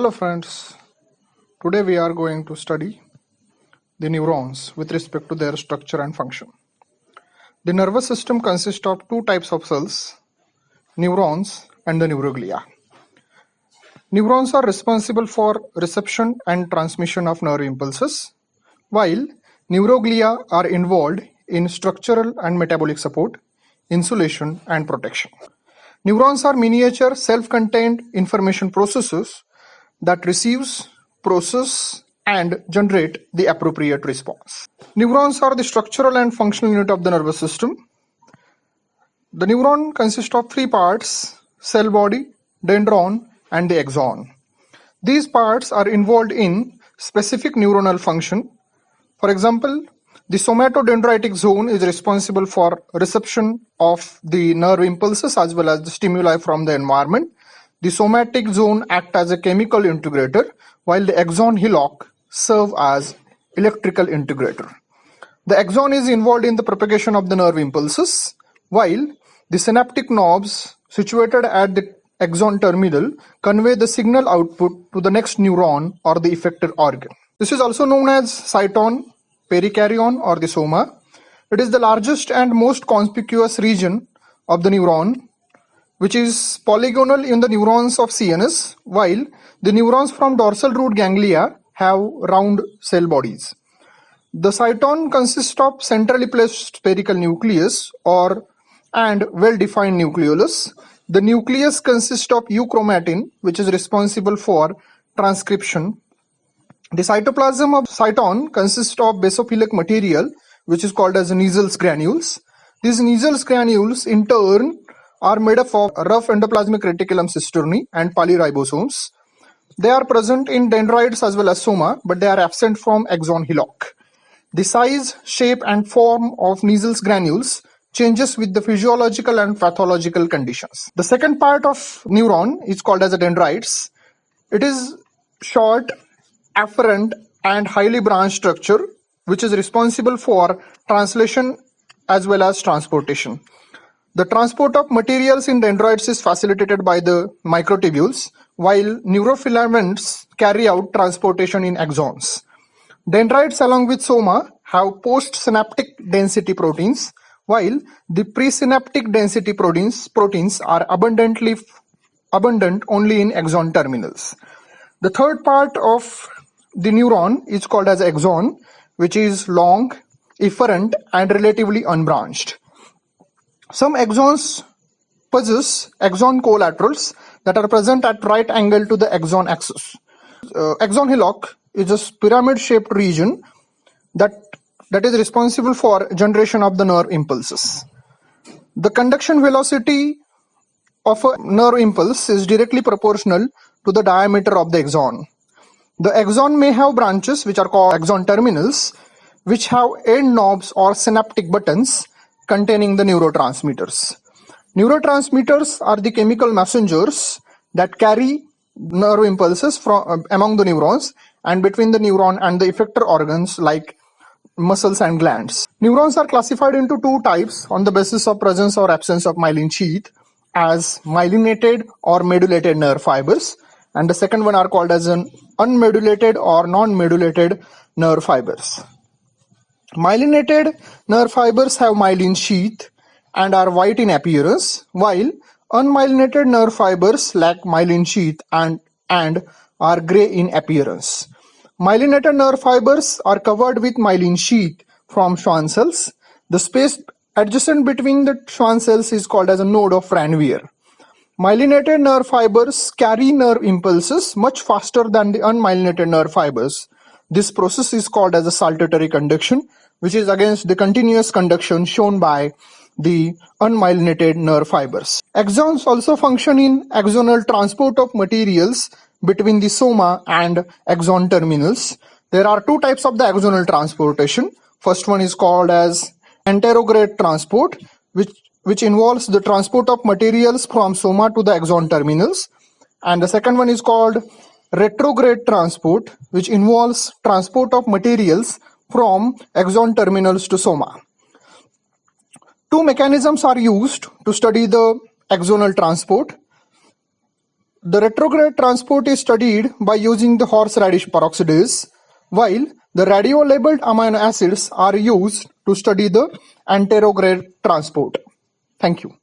Hello friends, today we are going to study the neurons with respect to their structure and function. The nervous system consists of two types of cells, neurons and the neuroglia. Neurons are responsible for reception and transmission of nerve impulses, while neuroglia are involved in structural and metabolic support, insulation and protection. Neurons are miniature self-contained information processors that receives, process and generate the appropriate response. Neurons are the structural and functional unit of the nervous system. The neuron consists of three parts: cell body, dendron and the axon. These parts are involved in specific neuronal function. For example, the somatodendritic zone is responsible for reception of the nerve impulses as well as the stimuli from the environment. The somatic zone acts as a chemical integrator, while the axon hillock serves as electrical integrator. The axon is involved in the propagation of the nerve impulses, while the synaptic knobs situated at the axon terminal convey the signal output to the next neuron or the effector organ. This is also known as cyton, perikaryon or the soma. It is the largest and most conspicuous region of the neuron, which is polygonal in the neurons of CNS, while the neurons from dorsal root ganglia have round cell bodies. The cyton consists of centrally placed spherical nucleus and well-defined nucleolus. The nucleus consists of euchromatin, which is responsible for transcription. The cytoplasm of cyton consists of basophilic material, which is called as Nissls granules. These Nissls granules, in turn, are made up of rough endoplasmic reticulum cisternae and polyribosomes. They are present in dendrites as well as soma, but they are absent from axon hillock. The size, shape and form of Nissls granules changes with the physiological and pathological conditions. The second part of neuron is called as a dendrites. It is short, afferent and highly branched structure which is responsible for translation as well as transportation. The transport of materials in dendrites is facilitated by the microtubules, while neurofilaments carry out transportation in axons. Dendrites along with soma have postsynaptic density proteins, while the presynaptic density proteins are abundant only in axon terminals. The third part of the neuron is called as axon, which is long, efferent and relatively unbranched. Some axons possess axon collaterals that are present at right angle to the axon axis. Axon hillock is a pyramid-shaped region that is responsible for generation of the nerve impulses. The conduction velocity of a nerve impulse is directly proportional to the diameter of the axon. The axon may have branches which are called axon terminals, which have end knobs or synaptic buttons containing the neurotransmitters. Neurotransmitters are the chemical messengers that carry nerve impulses from among the neurons and between the neuron and the effector organs like muscles and glands. Neurons are classified into two types on the basis of presence or absence of myelin sheath as myelinated or medulated nerve fibers, and the second one are called as an unmedulated or non-medulated nerve fibers. Myelinated nerve fibers have myelin sheath and are white in appearance, while unmyelinated nerve fibers lack myelin sheath and are gray in appearance. Myelinated nerve fibers are covered with myelin sheath from Schwann cells. The space adjacent between the Schwann cells is called as a node of Ranvier. Myelinated nerve fibers carry nerve impulses much faster than the unmyelinated nerve fibers. This process is called as a saltatory conduction, which is against the continuous conduction shown by the unmyelinated nerve fibers. Axons also function in axonal transport of materials between the soma and axon terminals. There are two types of the axonal transportation. First one is called as anterograde transport, which involves the transport of materials from soma to the axon terminals, and the second one is called retrograde transport, which involves transport of materials from axon terminals to soma. Two mechanisms are used to study the axonal transport. The retrograde transport is studied by using the horseradish peroxidase, while the radio-labeled amino acids are used to study the anterograde transport. Thank you.